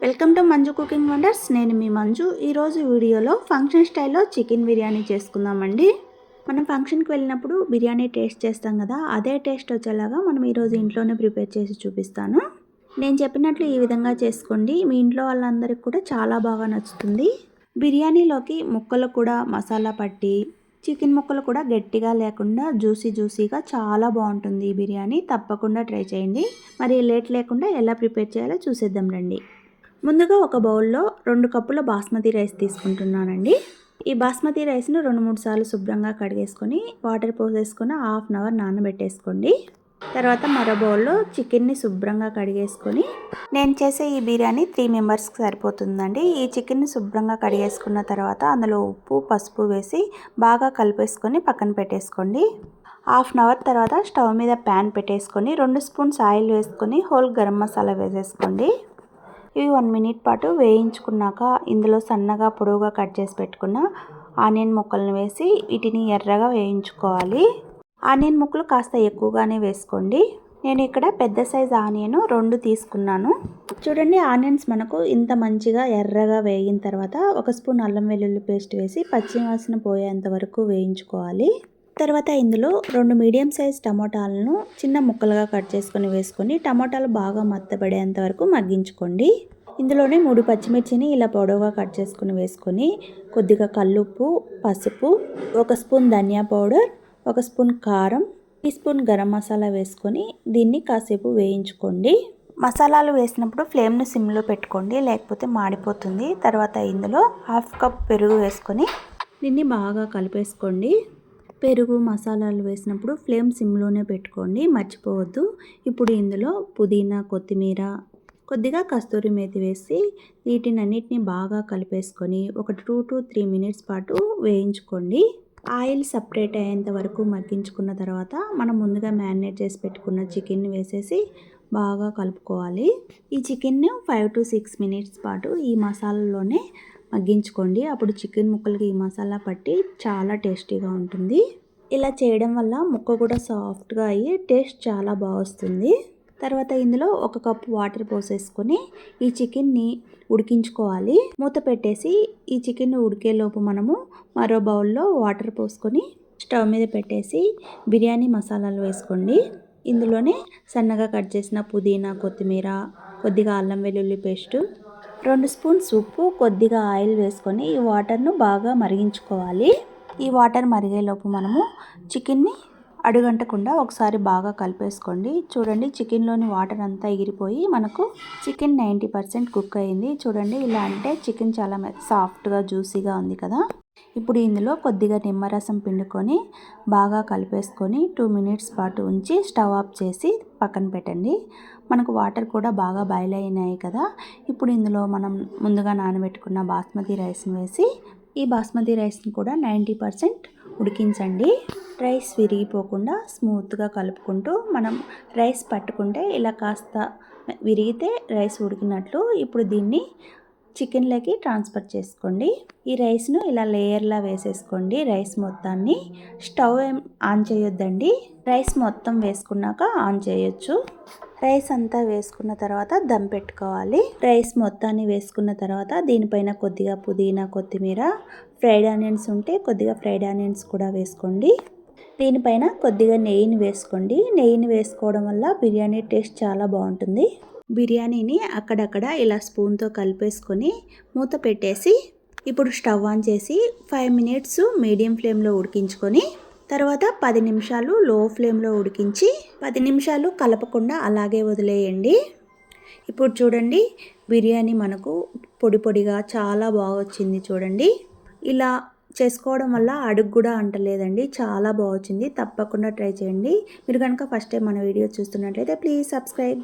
Welcome to Manju cooking wonders. నేను మీ మంజు. ఈరోజు వీడియోలో ఫంక్షన్ స్టైల్లో చికెన్ బిర్యానీ చేసుకుందామండి. మనం ఫంక్షన్కి వెళ్ళినప్పుడు బిర్యానీ టేస్ట్ చేస్తాం కదా, అదే టేస్ట్ వచ్చేలాగా మనం ఈరోజు ఇంట్లోనే ప్రిపేర్ చేసి చూపిస్తాను. నేను చెప్పినట్లు ఈ విధంగా చేసుకోండి. మీ ఇంట్లో వాళ్ళందరికీ కూడా చాలా బాగా నచ్చుతుంది. బిర్యానీలోకి ముక్కలు కూడా మసాలా పట్టి చికెన్ ముక్కలు కూడా గట్టిగా లేకుండా జ్యూసీగా చాలా బాగుంటుంది ఈ బిర్యానీ. తప్పకుండా ట్రై చేయండి. మరి లేట్ లేకుండా ఎలా ప్రిపేర్ చేయాలో చూసేద్దాం రండి. ముందుగా ఒక బౌల్లో 2 కప్పుల బాస్మతి రైస్ తీసుకుంటున్నానండి. ఈ బాస్మతి రైస్ను 2-3 సార్లు శుభ్రంగా కడిగేసుకొని వాటర్ పోసేసుకొని హాఫ్ అన్ అవర్ నానబెట్టేసుకోండి. తర్వాత మరో బౌల్లో చికెన్ని శుభ్రంగా కడిగేసుకొని, నేను చేసే ఈ బిర్యానీ 3 మెంబర్స్కి సరిపోతుందండి. ఈ చికెన్ని శుభ్రంగా కడిగేసుకున్న తర్వాత అందులో ఉప్పు పసుపు వేసి బాగా కలిపేసుకొని పక్కన పెట్టేసుకోండి. హాఫ్ అన్ అవర్ తర్వాత స్టవ్ మీద ప్యాన్ పెట్టేసుకొని 2 స్పూన్స్ ఆయిల్ వేసుకొని హోల్ గరం మసాలా వేసేసుకోండి. ఇవి 1 మినిట్ పాటు వేయించుకున్నాక ఇందులో సన్నగా పొడవుగా కట్ చేసి పెట్టుకున్న ఆనియన్ ముక్కలను వేసి వీటిని ఎర్రగా వేయించుకోవాలి. ఆనియన్ ముక్కలు కాస్త ఎక్కువగానే వేసుకోండి. నేను ఇక్కడ పెద్ద సైజ్ ఆనియన్ 2 తీసుకున్నాను. చూడండి, ఆనియన్స్ మనకు ఇంత మంచిగా ఎర్రగా వేగిన తర్వాత 1 స్పూన్ అల్లం వెల్లుల్లి పేస్ట్ వేసి పచ్చివాసన పోయేంత వరకు వేయించుకోవాలి. తర్వాత ఇందులో 2 మీడియం సైజ్ టమోటాలను చిన్న ముక్కలుగా కట్ చేసుకొని వేసుకొని టమోటాలు బాగా మత్తబడేంత వరకు మగ్గించుకోండి. ఇందులోనే 3 పచ్చిమిర్చిని ఇలా పొడవుగా కట్ చేసుకొని వేసుకొని కొద్దిగా కల్లుప్పు, పసుపు, 1 స్పూన్ ధనియా పౌడర్, 1 స్పూన్ కారం, టీ స్పూన్ గరం మసాలా వేసుకొని దీన్ని కాసేపు వేయించుకోండి. మసాలాలు వేసినప్పుడు ఫ్లేమ్ను సిమ్లో పెట్టుకోండి, లేకపోతే మాడిపోతుంది. తర్వాత ఇందులో హాఫ్ కప్ పెరుగు వేసుకొని దీన్ని బాగా కలిపేసుకోండి. పెరుగు మసాలాలు వేసినప్పుడు ఫ్లేమ్ సిమ్లోనే పెట్టుకోండి, మర్చిపోవద్దు. ఇప్పుడు ఇందులో పుదీనా, కొత్తిమీర, కొద్దిగా కస్తూరి మేతి వేసి వీటినన్నిటిని బాగా కలిపేసుకొని ఒక 2 to 3 మినిట్స్ పాటు వేయించుకోండి. ఆయిల్ సపరేట్ అయ్యేంత వరకు మగ్గించుకున్న తర్వాత మనం ముందుగా మ్యారినేట్ చేసి పెట్టుకున్న చికెన్ని వేసేసి బాగా కలుపుకోవాలి. ఈ చికెన్ను 5 to 6 మినిట్స్ పాటు ఈ మసాలాలోనే మగ్గించుకోండి. అప్పుడు చికెన్ ముక్కలకి ఈ మసాలా పట్టి చాలా టేస్టీగా ఉంటుంది. ఇలా చేయడం వల్ల ముక్క కూడా సాఫ్ట్గా అయ్యి టేస్ట్ చాలా బాగా వస్తుంది. తర్వాత ఇందులో 1 కప్పు వాటర్ పోసేసుకొని ఈ చికెన్ని ఉడికించుకోవాలి. మూత పెట్టేసి ఈ చికెన్ ఉడికేలోపు మనము మరో బౌల్లో వాటర్ పోసుకొని స్టవ్ మీద పెట్టేసి బిర్యానీ మసాలాలు వేసుకోండి. ఇందులోనే సన్నగా కట్ చేసిన పుదీనా, కొత్తిమీర, కొద్దిగా అల్లం వెల్లుల్లి పేస్టు, 2 స్పూన్స్ ఉప్పు, కొద్దిగా ఆయిల్ వేసుకొని ఈ వాటర్ను బాగా మరిగించుకోవాలి. ఈ వాటర్ మరిగేలోపు మనము చికెన్ని అడుగంటకుండా ఒకసారి బాగా కలిపేసుకోండి. చూడండి, చికెన్లోని వాటర్ అంతా ఎగిరిపోయి మనకు చికెన్ 90% కుక్ అయింది. చూడండి, ఇలా అంటే చికెన్ చాలా సాఫ్ట్గా జ్యూసీగా ఉంది కదా. ఇప్పుడు ఇందులో కొద్దిగా నిమ్మరసం పిండుకొని బాగా కలిపేసుకొని 2 మినిట్స్ పాటు ఉంచి స్టవ్ ఆఫ్ చేసి పక్కన పెట్టండి. మనకు వాటర్ కూడా బాగా బాయిల్ అయినాయి కదా. ఇప్పుడు ఇందులో మనం ముందుగా నానబెట్టుకున్న బాస్మతి రైస్ని వేసి ఈ బాస్మతి రైస్ని కూడా 90% ఉడికించండి. రైస్ విరిగిపోకుండా స్మూత్గా కలుపుకుంటూ మనం రైస్ పట్టుకుంటే ఇలా కాస్త విరిగితే రైస్ ఉడికినట్లు. ఇప్పుడు దీన్ని చికెన్లోకి ట్రాన్స్ఫర్ చేసుకోండి. ఈ రైస్ను ఇలా లేయర్లా వేసేసుకోండి. రైస్ మొత్తాన్ని స్టవ్ ఆన్ చేయొద్దండి. రైస్ మొత్తం వేసుకున్నాక ఆన్ చేయొచ్చు. రైస్ అంతా వేసుకున్న తర్వాత దమ్ పెట్టుకోవాలి. రైస్ మొత్తాన్ని వేసుకున్న తర్వాత దీనిపైన కొద్దిగా పుదీనా, కొత్తిమీర, ఫ్రైడ్ ఆనియన్స్ ఉంటే కొద్దిగా ఫ్రైడ్ ఆనియన్స్ కూడా వేసుకోండి. దీనిపైన కొద్దిగా నెయ్యిని వేసుకోండి. నెయ్యిని వేసుకోవడం వల్ల బిర్యానీ టేస్ట్ చాలా బాగుంటుంది. బిర్యానీని అక్కడక్కడ ఇలా స్పూన్తో కలిపేసుకొని మూత పెట్టేసి ఇప్పుడు స్టవ్ ఆన్ చేసి 5 మినిట్స్ మీడియం ఫ్లేమ్లో ఉడికించుకొని తర్వాత 10 నిమిషాలు లో ఫ్లేమ్లో ఉడికించి 10 నిమిషాలు కలపకుండా అలాగే వదిలేయండి. ఇప్పుడు చూడండి, బిర్యానీ మనకు పొడి పొడిగా చాలా బాగా వచ్చింది. చూడండి, ఇలా చేసుకోవడం వల్ల అడుగు కూడా అంటలేదండి. చాలా బాగా వచ్చింది. తప్పకుండా ట్రై చేయండి. మీరు కనుక ఫస్ట్ టైం మన వీడియో చూస్తున్నట్లయితే ప్లీజ్ సబ్స్క్రైబ్.